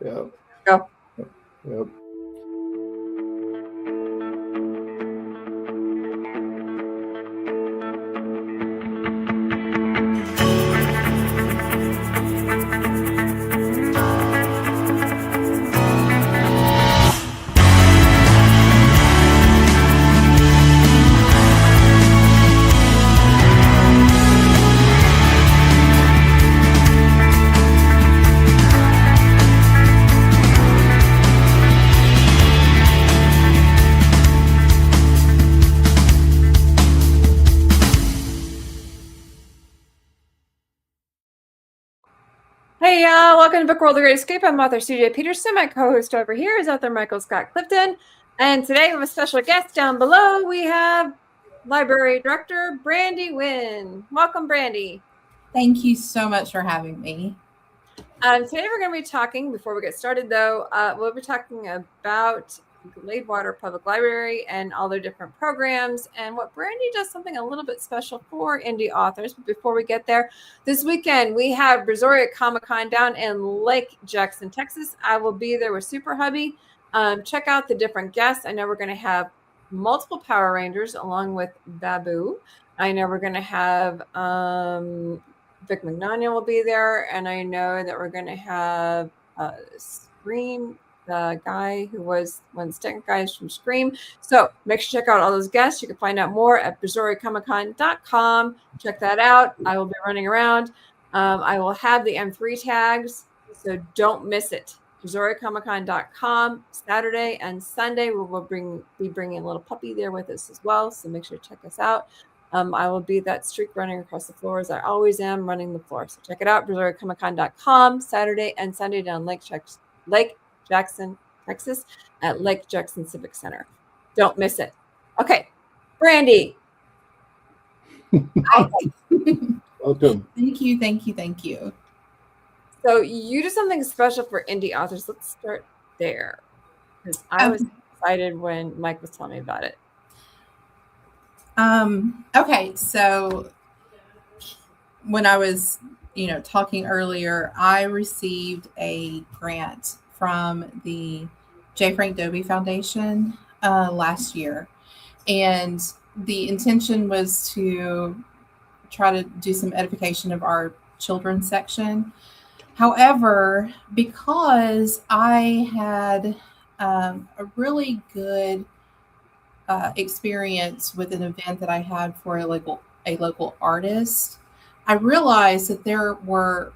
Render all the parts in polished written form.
Yeah. Go. Yep. Hey, y'all. Welcome to Book World: The Great Escape. I'm author CJ Peterson. My co-host over here is author Michael Scott Clifton. And today we have a special guest down below. We have Library Director Brandy Winn. Welcome, Brandy. Thank you so much for having me. Today we're going to be talking, before we get started though, we'll be talking about Lee-Bardwell Public Library and all their different programs, and what Brandy does something a little bit special for indie authors. But before we get there, this weekend we have Brazoria Comic-Con down in Lake Jackson, Texas. I will be there with Super Hubby. Check out the different guests. I know we're going to have multiple Power Rangers along with Babu. I know we're going to have Vic McNania will be there, and I know that we're going to have Scream, the guy who was one of the second guys from Scream. So make sure to check out all those guests. You can find out more at BrazoriaComicCon.com. Check that out. I will be running around. I will have the M3 tags, so don't miss it. BrazoriaComicCon.com. Saturday and Sunday we will be bringing a little puppy there with us as well, so make sure to check us out. I will be that streak running across the floor as I always am, running the floor. So check it out, BrazoriaComicCon.com, Saturday and Sunday down Lake Jackson, Texas, at Lake Jackson Civic Center. Don't miss it. Okay, Brandy. Welcome. Thank you. So you do something special for indie authors. Let's start there, because I was excited when Mike was telling me about it. Okay, so when I was, talking earlier, I received a grant from the J. Frank Dobie Foundation last year, and the intention was to try to do some edification of our children's section. However, because I had a really good experience with an event that I had for a local artist, I realized that there were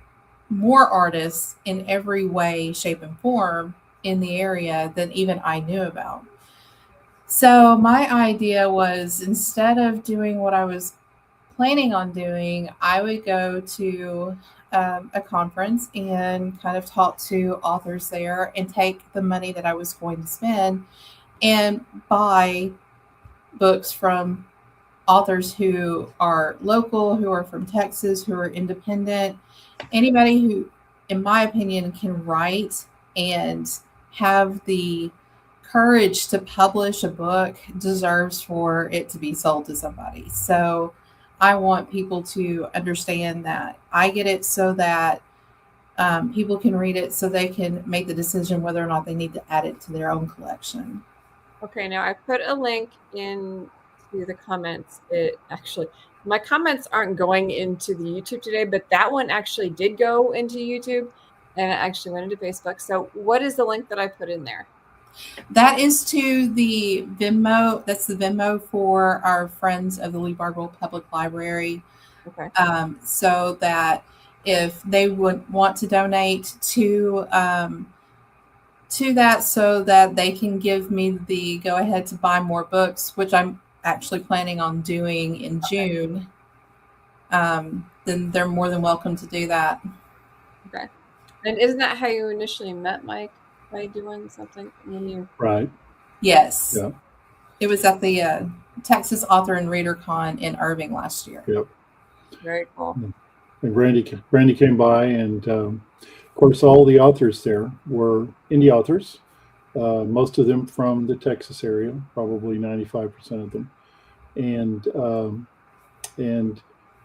more artists in every way, shape, and form in the area than even I knew about. So my idea was, instead of doing what I was planning on doing, I would go to a conference and kind of talk to authors there and take the money that I was going to spend and buy books from authors who are local, who are from Texas, who are independent. Anybody who, in my opinion, can write and have the courage to publish a book deserves for it to be sold to somebody. So I want people to understand that I get it so that people can read it, so they can make the decision whether or not they need to add it to their own collection. Okay, now I put a link into the comments. My comments aren't going into the YouTube today, but that one actually did go into YouTube, and it actually went into Facebook. So what is the link that I put in there? That is to the Venmo. That's the Venmo for our friends of the Lee-Bardwell Public Library. Okay. So that if they would want to donate to that, so that they can give me the go ahead to buy more books, which I'm actually planning on doing in June, then they're more than welcome to do that. Okay. And isn't that how you initially met Mike? By doing something when you... Right. Yes. Yeah. It was at the Texas Author and Reader Con in Irving last year. Yep. Very cool. And Brandy came by, and of course all the authors there were indie authors, most of them from the Texas area, probably 95% of them. And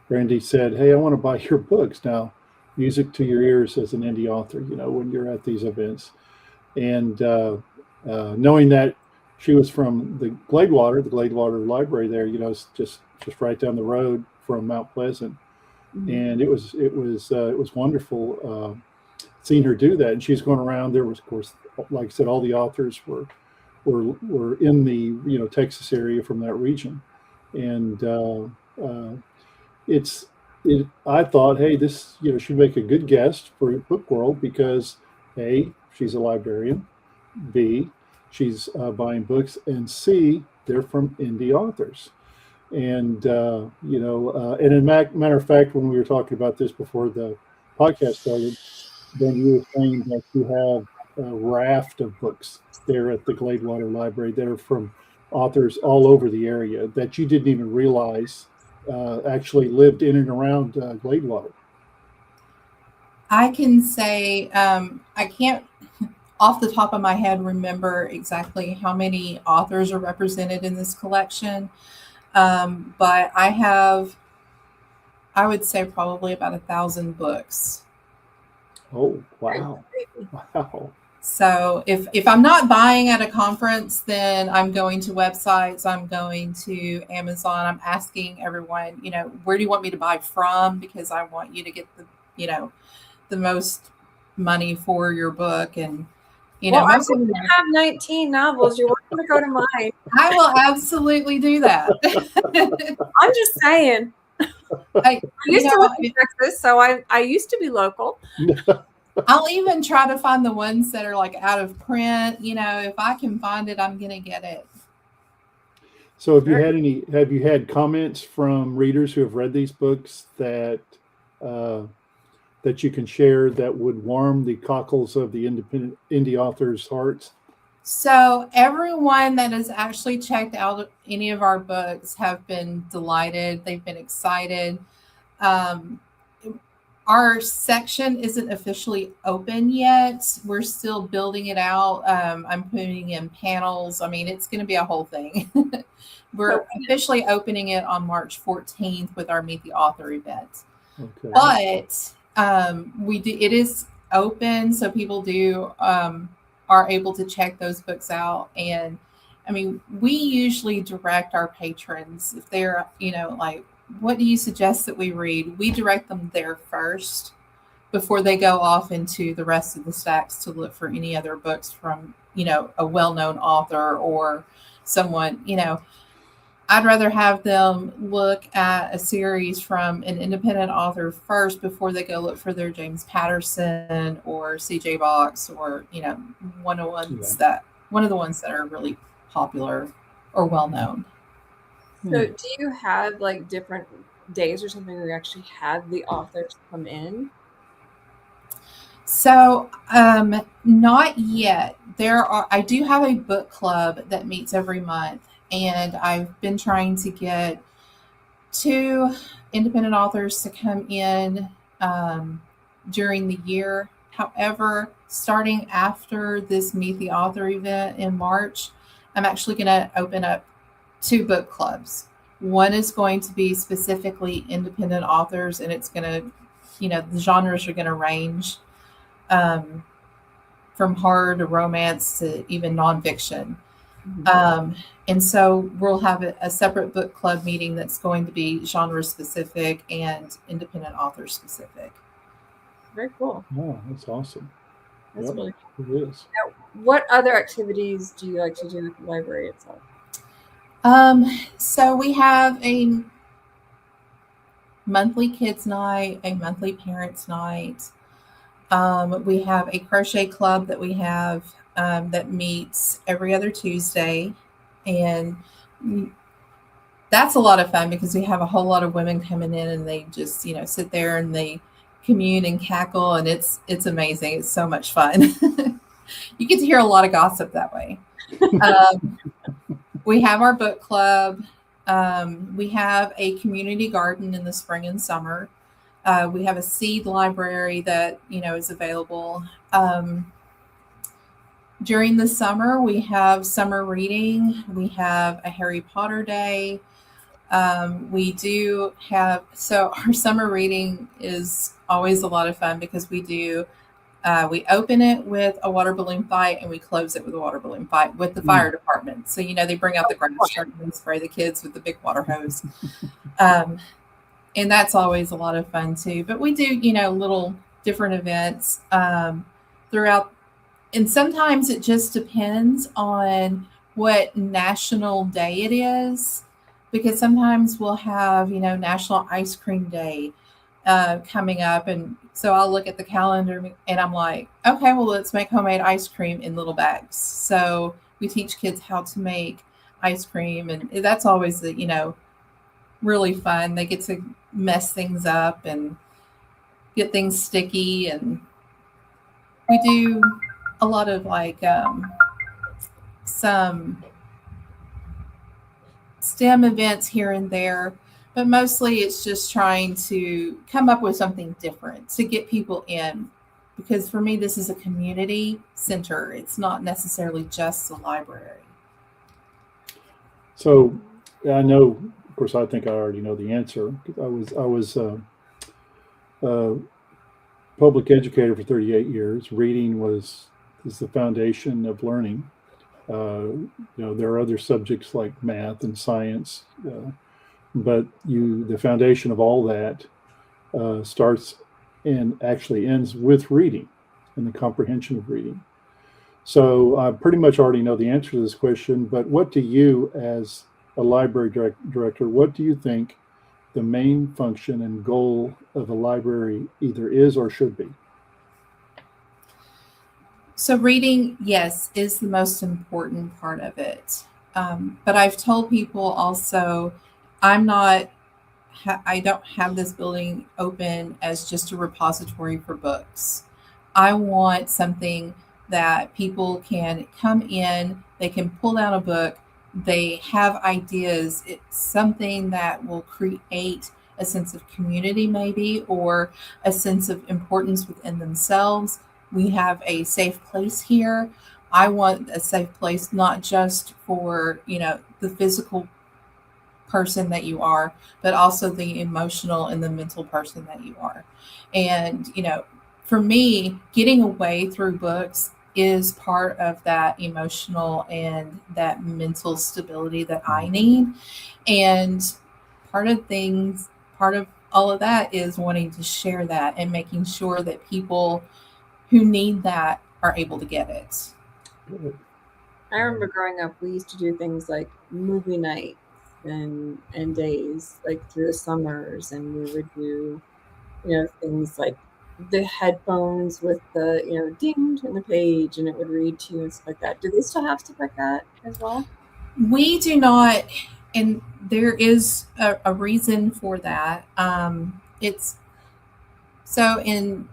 Brandy said, "Hey, I want to buy your books." Now, music to your ears as an indie author, when you're at these events. And knowing that she was from the Gladewater Library there, it's just right down the road from Mount Pleasant. And it was wonderful seeing her do that. And she's going around. There was, of course, like I said, all the authors were in the Texas area from that region, and I thought, hey, this should make a good guest for Book World because A, she's a librarian, B, she's buying books, and C, they're from indie authors. And and in matter of fact, when we were talking about this before the podcast started, then you were saying that you have a raft of books there at the Gladewater Library that are from authors all over the area that you didn't even realize actually lived in and around Gladewater. I can say I can't off the top of my head remember exactly how many authors are represented in this collection, but I would say probably about 1,000 books. Oh, wow. Wow. So if I'm not buying at a conference, then I'm going to websites, I'm going to Amazon, I'm asking everyone, where do you want me to buy from? Because I want you to get the most money for your book. And, I'm going to have 19 novels. You're welcome to go to mine. I will absolutely do that. I'm just saying. I used to live in Texas, so I used to be local. I'll even try to find the ones that are like out of print. If I can find it, I'm going to get it. So have you had comments from readers who have read these books that you can share that would warm the cockles of the indie authors' hearts? So everyone that has actually checked out any of our books have been delighted. They've been excited. Our section isn't officially open yet. We're still building it out. I'm putting in panels. I mean, it's going to be a whole thing. We're officially opening it on March 14th with our Meet the Author event. Okay. But it is open, so people are able to check those books out. And I mean, we usually direct our patrons if they're, like, what do you suggest that we read? We direct them there first before they go off into the rest of the stacks to look for any other books from, a well-known author or someone, I'd rather have them look at a series from an independent author first before they go look for their James Patterson or CJ Box or, one of the ones that are really popular or well-known. So do you have like different days or something where you actually have the authors come in? So not yet. I do have a book club that meets every month, and I've been trying to get 2 independent authors to come in during the year. However, starting after this Meet the Author event in March, I'm actually going to open up 2 book clubs. One is going to be specifically independent authors, and it's going to, the genres are going to range from horror to romance to even nonfiction. Mm-hmm. And so we'll have a separate book club meeting that's going to be genre specific and independent author specific. Very cool. Oh, that's awesome. That's really cool. It is. Now, what other activities do you like to do at the library itself? So we have a monthly kids night, a monthly parents night. We have a crochet club that we have that meets every other Tuesday, and that's a lot of fun because we have a whole lot of women coming in and they just sit there and they commune and cackle, and it's amazing. It's so much fun. You get to hear a lot of gossip that way. We have our book club. We have a community garden in the spring and summer. We have a seed library that, is available. During the summer, we have summer reading. We have a Harry Potter day. We do have, so our summer reading is always a lot of fun because we open it with a water balloon fight and we close it with a water balloon fight with the fire department. So, they bring out the grass truck and spray the kids with the big water hose. And that's always a lot of fun too. But we do, little different events throughout. And sometimes it just depends on what national day it is, because sometimes we'll have, National Ice Cream Day coming up. And so I'll look at the calendar and I'm like, okay, well, let's make homemade ice cream in little bags. So we teach kids how to make ice cream. And that's always, really fun. They get to mess things up and get things sticky. And we do a lot of some STEM events here and there, but mostly it's just trying to come up with something different to get people in, because for me, this is a community center. It's not necessarily just the library. So I know, of course, I think I already know the answer. I was a public educator for 38 years. Reading is the foundation of learning. There are other subjects like math and science, but the foundation of all that starts and actually ends with reading and the comprehension of reading. So I pretty much already know the answer to this question, but what do you, as a library director, what do you think the main function and goal of a library either is or should be? So reading, yes, is the most important part of it. But I've told people also, I don't have this building open as just a repository for books. I want something that people can come in, they can pull out a book, they have ideas. It's something that will create a sense of community maybe, or a sense of importance within themselves. We have a safe place here. I want a safe place, not just for, the physical person that you are, but also the emotional and the mental person that you are. And, for me, getting away through books is part of that emotional and that mental stability that I need. And part of all of that is wanting to share that and making sure that people who need that are able to get it. I remember growing up, we used to do things like movie nights and days, like through the summers, and we would do, things like the headphones with the, ding, turn the page, and it would read to you and stuff like that. Do they still have stuff like that as well? We do not, and there is a reason for that. It's so in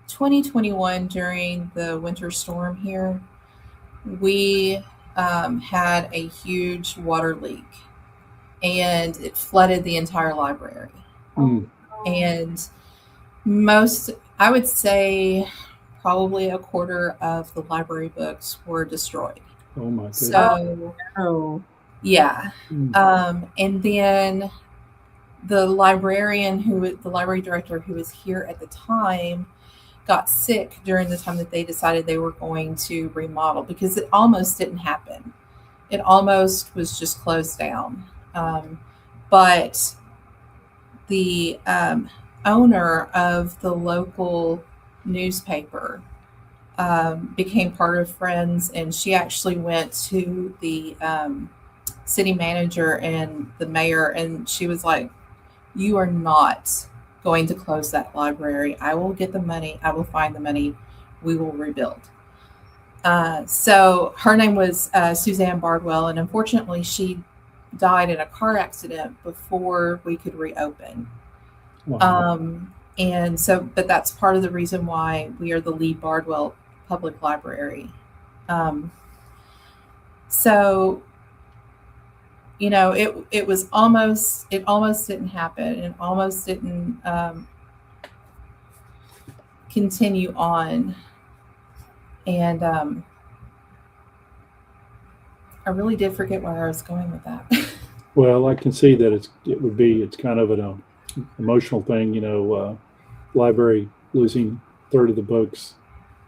2021, during the winter storm here, we had a huge water leak and it flooded the entire library. And I would say probably a quarter of the library books were destroyed. Oh my goodness. So, yeah. And then the library director who was here at the time got sick during the time that they decided they were going to remodel, because it almost didn't happen. It almost was just closed down. But the owner of the local newspaper became part of Friends, and she actually went to the city manager and the mayor, and she was like, "You are not going to close that library. I will get the money. I will find the money. We will rebuild." So her name was Suzanne Bardwell, and unfortunately she died in a car accident before we could reopen. Wow. And so, but that's part of the reason why we are the Lee-Bardwell Public Library. So, it almost didn't happen, and almost didn't continue on. And I really did forget where I was going with that. Well, I can see that it's kind of an emotional thing, library losing a third of the books,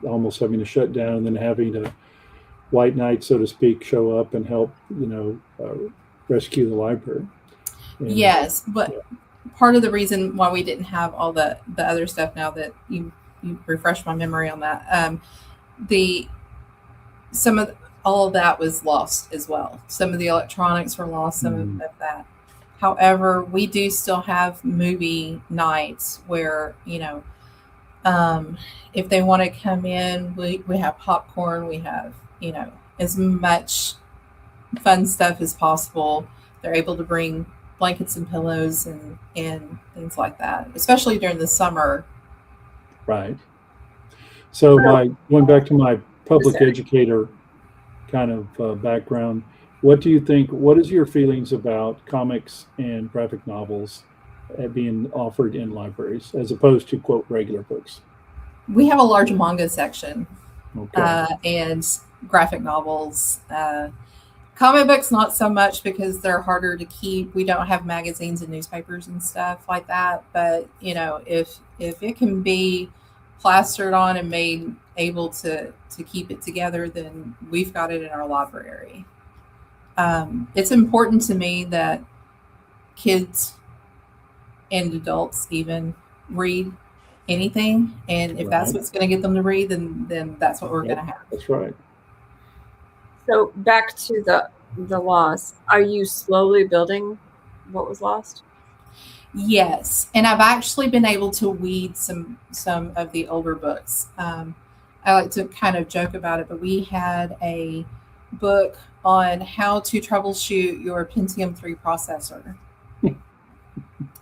almost having to shut down, and then having a white knight, so to speak, show up and help, rescue the library. And, yes, but part of the reason why we didn't have all the other stuff, now that you refreshed my memory on that, all of that was lost as well. Some of the electronics were lost, some of that. However, we do still have movie nights where, if they want to come in, we have popcorn, we have, as much fun stuff as possible. They're able to bring blankets and pillows and things like that, especially during the summer. Right. So going back to my public educator kind of background, what do you think, what is your feelings about comics and graphic novels being offered in libraries as opposed to, quote, regular books? We have a large manga section, okay. And graphic novels. Comic books, not so much, because they're harder to keep. We don't have magazines and newspapers and stuff like that. But, if it can be plastered on and made able to keep it together, then we've got it in our library. It's important to me that kids and adults even read anything, and if that's what's going to get them to read, then that's what we're going to have. That's right. So back to the loss. Are you slowly building what was lost? Yes, and I've actually been able to weed some of the older books. I like to kind of joke about it, but we had a book on how to troubleshoot your Pentium 3 processor.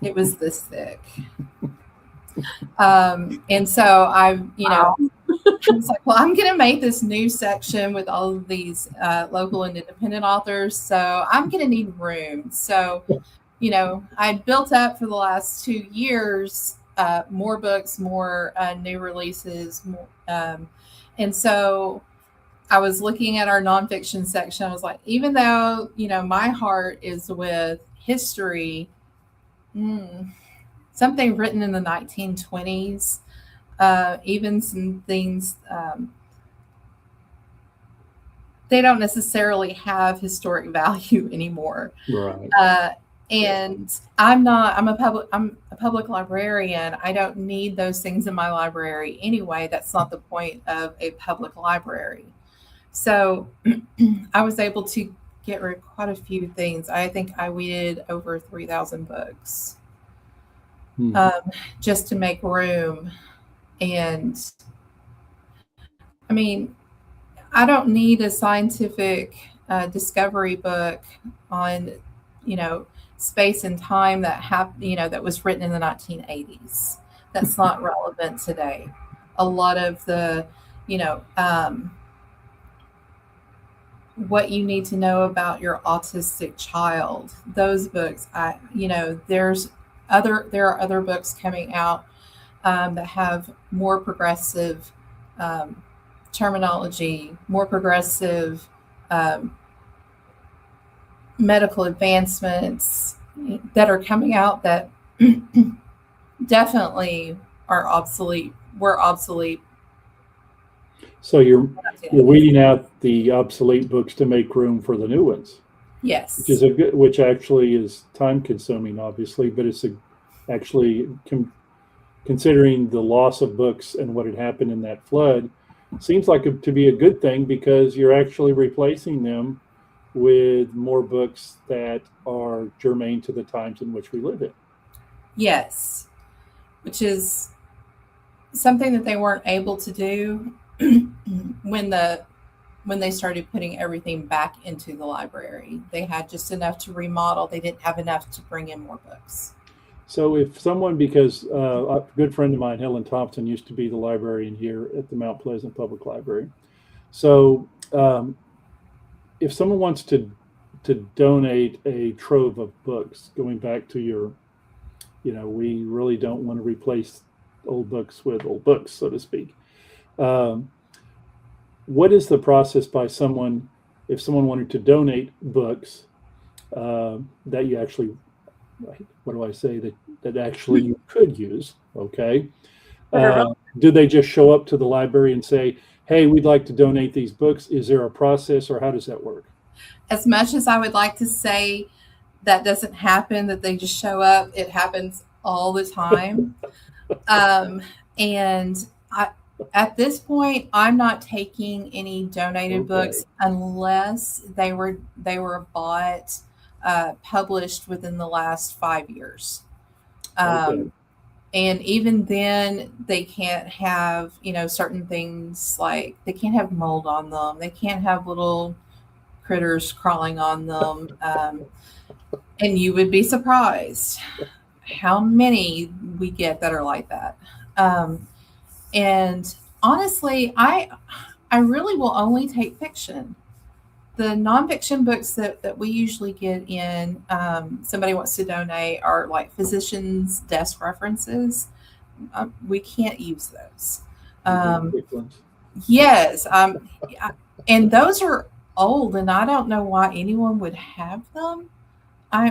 It was this thick. And so I was like, well, I'm going to make this new section with all of these local and independent authors. So I'm going to need room. So, I built up for the last 2 years, more books, more new releases. And so I was looking at our nonfiction section. I was like, even though, my heart is with history, something written in the 1920s, even some things, they don't necessarily have historic value anymore. Right. And I'm a public librarian. I don't need those things in my library anyway. That's not the point of a public library. So I was able to get rid of quite a few things. I think I weeded over 3,000 books. Just to make room. And I mean, I don't need a scientific discovery book on, space and time that was written in the 1980s. That's not relevant today. A lot of the, what you need to know about your autistic child, those books, there are other books coming out that have more progressive terminology, more progressive medical advancements that are coming out that definitely are obsolete. Were obsolete. So you're weeding out the obsolete books to make room for the new ones. Yes, which actually is time consuming, obviously, but it's actually considering the loss of books and what had happened in that flood, seems like to be a good thing, because you're actually replacing them with more books that are germane to the times in which we live in. Yes, which is something that they weren't able to do when they started putting everything back into the library. They had just enough to remodel. They didn't have enough to bring in more books. So if someone, because a good friend of mine, Helen Thompson, used to be the librarian here at the Mount Pleasant Public Library. So if someone wants to donate a trove of books, going back to your, we really don't want to replace old books with old books, so to speak. What is the process by someone, if someone wanted to donate books that you actually, what do I say, that actually you could use, okay? Do they just show up to the library and say, hey, we'd like to donate these books? Is there a process, or how does that work? As much as I would like to say that doesn't happen, that they just show up, it happens all the time. And at this point, I'm not taking any donated books unless they were bought, published within the last 5 years. And even then, they can't have, certain things like they can't have mold on them. They can't have little critters crawling on them. And you would be surprised how many we get that are like that. And honestly, I really will only take fiction. The nonfiction books that we usually get in, somebody wants to donate, are like physicians' desk references. We can't use those. Yes. And those are old, and I don't know why anyone would have them. I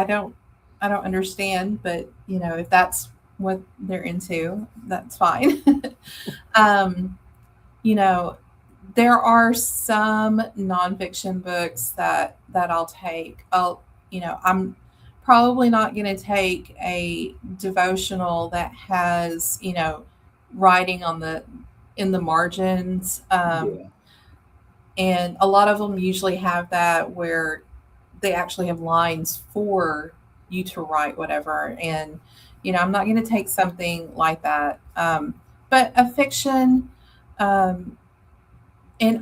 don't understand, but if that's what they're into, that's fine. There are some nonfiction books that I'll take. I'm probably not going to take a devotional that has, writing in the margins. And a lot of them usually have that where they actually have lines for you to write whatever. And, I'm not going to take something like that. But a fiction, and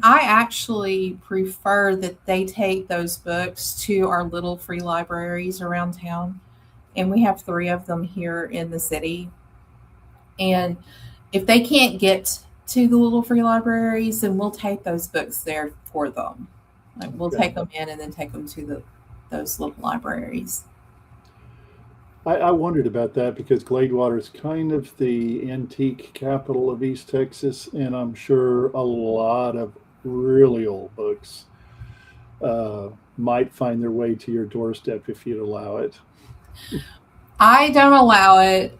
I actually prefer that they take those books to our little free libraries around town. And we have 3 of them here in the city. And if they can't get to the little free libraries, then we'll take those books there for them. Like we'll take them in and then take them to those little libraries. I wondered about that because Gladewater is kind of the antique capital of East Texas, and I'm sure a lot of really old books might find their way to your doorstep if you'd allow it. I don't allow it.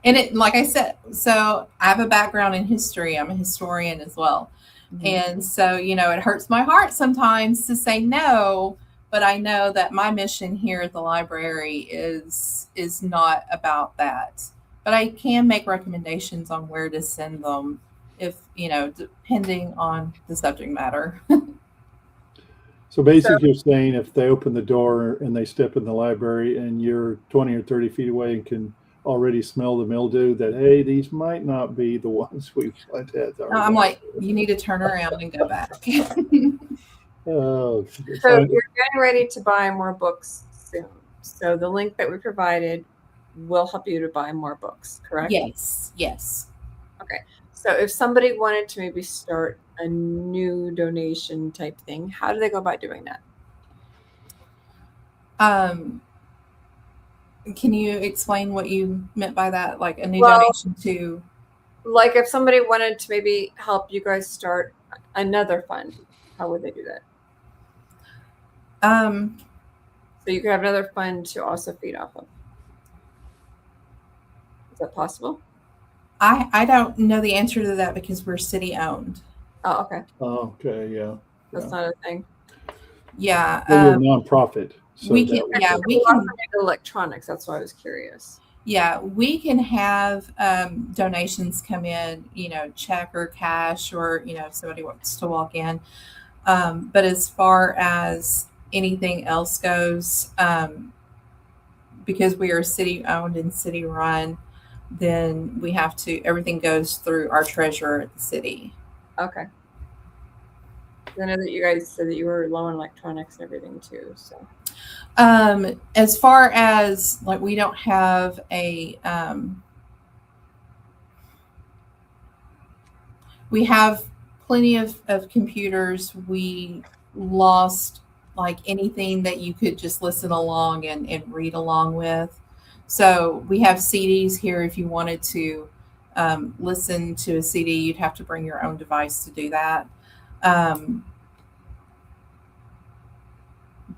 And it, like I said, so I have a background in history. I'm a historian as well. Mm-hmm. And so, it hurts my heart sometimes to say no, but I know that my mission here at the library is not about that. But I can make recommendations on where to send them if, depending on the subject matter. So basically you're saying if they open the door and they step in the library and you're 20 or 30 feet away and can already smell the mildew, that, hey, these might not be the ones we want at our I'm like, you need to turn around and go back. Oh, so you're getting ready to buy more books soon. So the link that we provided will help you to buy more books, correct? Yes. Okay. So if somebody wanted to maybe start a new donation type thing, how do they go about doing that? Can you explain what you meant by that? Like a new donation to? Like if somebody wanted to maybe help you guys start another fund, how would they do that? So you could have another fund to also feed off of. Is that possible? I don't know the answer to that because we're city owned. Oh, okay. Oh, okay, yeah. That's not a thing. Yeah. We're a nonprofit. So we can electronics. That's why I was curious. Yeah, we can have donations come in, check or cash, or if somebody wants to walk in. But as far as anything else goes, because we are city owned and city run, then we have to, everything goes through our treasurer at the city. Okay. I know that you guys said that you were low on electronics and everything too. So, as far as like, we don't have a, we have plenty of computers. We lost like anything that you could just listen along and read along with. So we have CDs here. If you wanted to listen to a CD, you'd have to bring your own device to do that.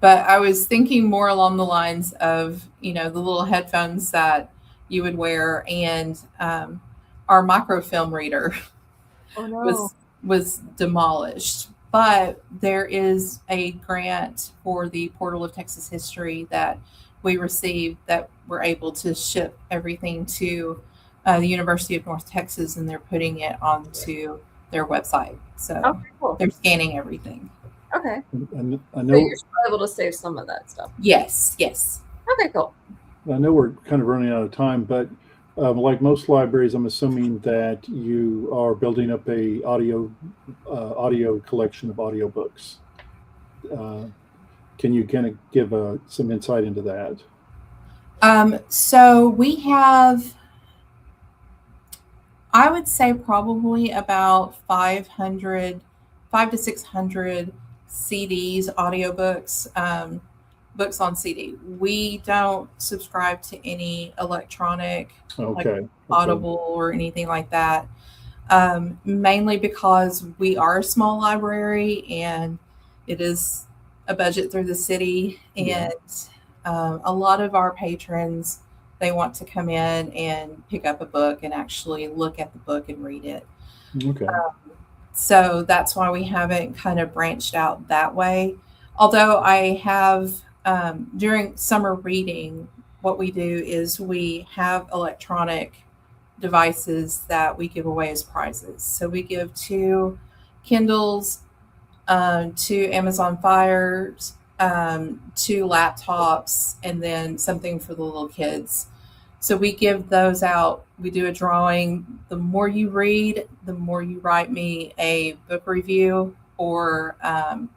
But I was thinking more along the lines of, the little headphones that, you would wear, and our microfilm reader Oh no. was demolished. But there is a grant for the Portal of Texas History that we received that we're able to ship everything to the University of North Texas, and they're putting it onto their website. So Okay, cool. they're scanning everything. Okay. And I So know you're still able to save some of that stuff. Yes. Okay, cool. we're kind of running out of time, but like most libraries, I'm assuming that you are building up a audio collection of audiobooks. Can you kind of give some insight into that? So we have, I would say, probably about 5 to 600 CDs, audiobooks, books on CD. We don't subscribe to any electronic, Okay. Audible or anything like that. Mainly because we are a small library and it is a budget through the city, and Yeah. a lot of our patrons, they want to come in and pick up a book and actually look at the book and read it. Okay. So that's why we haven't kind of branched out that way. Although I have, during summer reading, what we do is we have electronic devices that we give away as prizes. So we give 2 Kindles, 2 Amazon Fires, 2 laptops, and then something for the little kids. So we give those out. We do a drawing. The more you read, the more you write me a book review or kind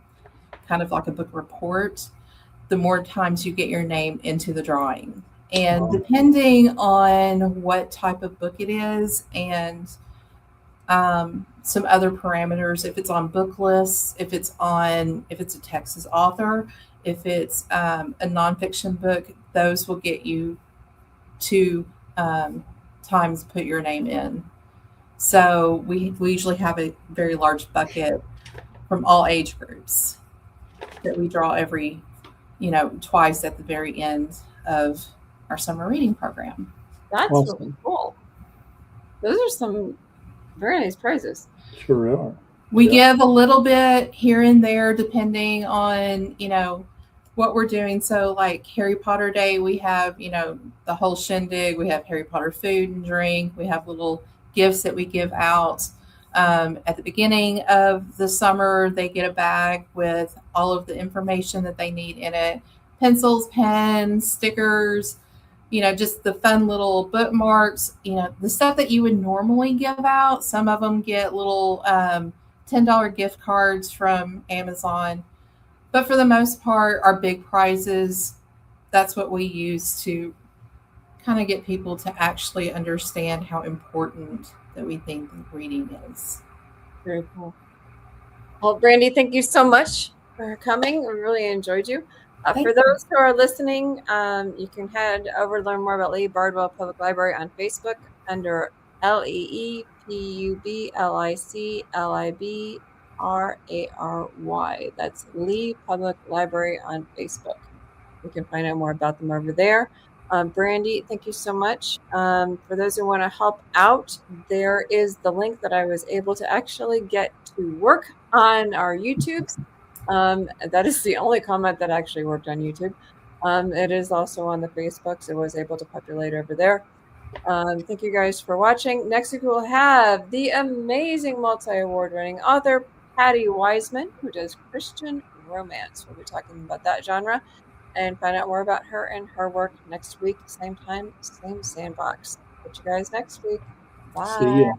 of like a book report, the more times you get your name into the drawing. And depending on what type of book it is and some other parameters, if it's on book lists, if it's a Texas author, if it's a nonfiction book, those will get you 2 times put your name in. So we usually have a very large bucket from all age groups that we draw every, twice at the very end of our summer reading program. That's Awesome. really cool. Those are some very nice prizes. Sure are. We give a little bit here and there depending on, what we're doing. So like Harry Potter Day, we have, the whole shindig. We have Harry Potter food and drink. We have little gifts that we give out. At the beginning of the summer, they get a bag with all of the information that they need in it. Pencils, pens, stickers, just the fun little bookmarks, the stuff that you would normally give out. Some of them get little $10 gift cards from Amazon. But for the most part, our big prizes, that's what we use to kind of get people to actually understand how important that we think that reading is. Very cool. Well, Brandy, thank you so much for coming. We really enjoyed you. For those who are listening, you can head over to learn more about Lee-Bardwell Public Library on Facebook under LEEPUBLICLIBRARY. That's Lee Public Library on Facebook. You can find out more about them over there. Brandy, thank you so much. For those who want to help out, there is the link that I was able to actually get to work on our YouTubes. That is the only comment that actually worked on YouTube. It is also on the Facebook, so I was able to populate over there. Thank you guys for watching. Next week we'll have the amazing multi-award winning author Patty Wiseman, who does Christian romance. We'll be talking about that genre and find out more about her and her work next week. Same time, same sandbox. Catch you guys next week. Bye. See ya.